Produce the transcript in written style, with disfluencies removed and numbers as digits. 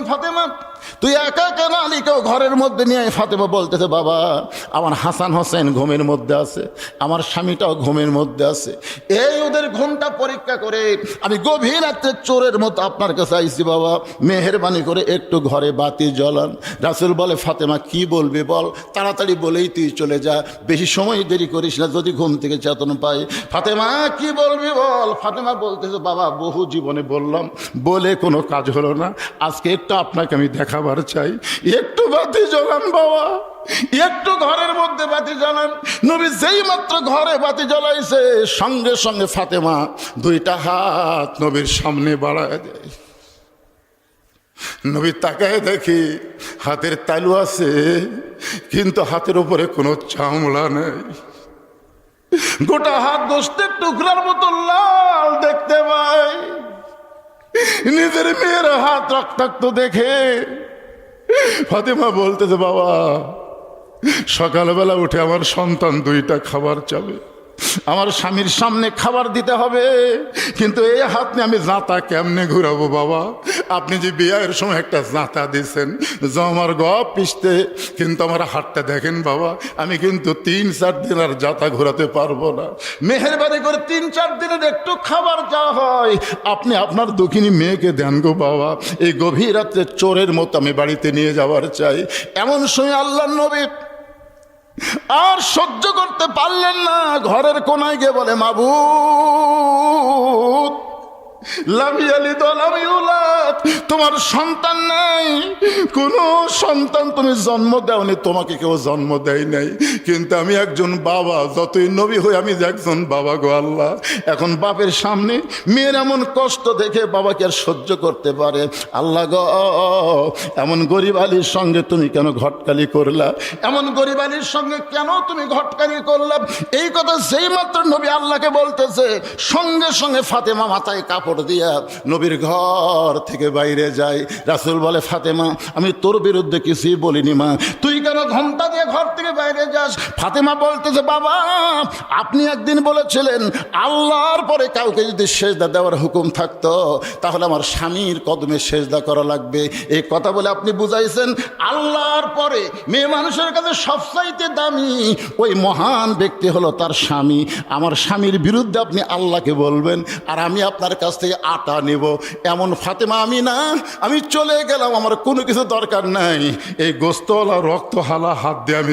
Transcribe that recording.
ফাতেমা তুই একা কেন আলীকেও ঘরের মধ্যে নিয়ে ফাতেমা বলতেছে বাবা আমার হাসান হোসেন ঘুমের মধ্যে আছে, আমার স্বামীটাও ঘুমের মধ্যে আছে, এই ওদের ঘুমটা পরীক্ষা করে আমি গভীর রাত্রে চোরের মতো আপনার কাছে আইছি বাবা, মেহেরবানি করে একটু ঘরে বাতি জ্বলান। রাসূল বলে ফাতেমা কি বলবি বল, তাড়াতাড়ি বলেই তুই চলে যা, বেশি সময় দেরি করিস না, যদি ঘুম থেকে চেতন পাই। ফাতেমা কি বলবি বল। ফাতেমা বলতেছে বাবা বহু জীবনে বললাম, বলে কোনো কাজ হলো না, আজকে একটু আপনাকে আমি দেখাবার চাই, একটু বাতি জ্বলান বাবা, একটু ঘরের মধ্যে বাতি জ্বালান। নবী যেই মাত্র ঘরে বাতি জ্বলাইছে সঙ্গে সঙ্গে ফাতেমা দুইটা হাত নবীর সামনে বাড়ায় দেয়। নবী তাকায় দেখি হাতের তালু আছে কিন্তু হাতের উপরে কোনো চামড়া নেই, গোটা হাত গোস্তের টুকরার মতো লাল দেখতে পাই। নিজের মেয়ের হাত রক্তাক্ত দেখে ফাতেমা বলতেছে বাবা সকালবেলা উঠে আমার সন্তান দুইটা খাবার চাবে, আমার স্বামীর সামনে খাবার দিতে হবে, কিন্তু এই হাত নিয়ে আমি জাঁতা কেমনে ঘুরাবো বাবা, আপনি যে বিয়ের সময় একটা জাঁতা দিয়েছেন আমার গপ পিষতে, কিন্তু আমার হাতটা দেখেন বাবা, আমি কিন্তু 3-4 দিন আর জাঁতা ঘোরাতে পারবো না, মেহেরবানি করে 3-4 দিনের একটু খাবার যা হয় আপনি আপনার দুঃখিনী মেয়েকে দেন গো বাবা, এই গভীর রাত্রে চোরের মতো আমি বাড়িতে নিয়ে যাওয়ার চাই। এমন সময় আল্লাহর নবী আর সহ্য করতে পারলেন না, ঘরের কোনায় গিয়ে বলে মাবুদ লাম ইয়ালিদ ওয়া লাম ইউলাদ, তোমার সন্তান নাই, কোন সন্তান তুমি জন্ম দাওনি, তোমাকে কেউ জন্ম দেয় নাই, কিন্তু আমি একজন বাবা, যতই নবী হই আমি একজন বাবা গো আল্লাহ। এখন বাপের সামনে মেয়ের এমন কষ্ট দেখে বাবাকে আর সহ্য করতে পারে, আল্লাহ গো এমন গরিব আলীর সঙ্গে তুমি কেন ঘটকালি করলা, এমন গরিব আলীর সঙ্গে কেন তুমি ঘটকালি করলা। এই কথা যেই মাত্র নবী আল্লাহকে বলতেছে সঙ্গে সঙ্গে ফাতেমা মাথায় কাপড় দিয়া নবীর ঘর থেকে বাইরে যায়। রাসূল বলে ফাতেমা আমি তোর বিরুদ্ধে কিছুই বলিনি মা, তুই কেন ঘোমটা দিয়ে ঘর থেকে বাইরে যাস। ফাতেমা বলতেছে বাবা আপনি একদিন বলেছিলেন আল্লাহর পরে কাউকে যদি সেজদা দেওয়ার হুকুম থাকতো তাহলে আমার স্বামীর কদমে সেজদা করা লাগবে, এই কথা বলে আপনি বুঝাইছেন আল্লাহর পরে মেয়ে মানুষের কাছে সবচাইতে দামি ওই মহান ব্যক্তি হলো তার স্বামী, আমার স্বামীর বিরুদ্ধে আপনি আল্লাহকে বলবেন আর আমি আপনার কাছ থেকে আটা নেব, এমন ফাতেমা আমি না, আমি চলে গেলাম, আমার কোনো কিছু দরকার নাই, এই গোস্তওয়ালা রক্ত হালা হাত দিয়ে আমি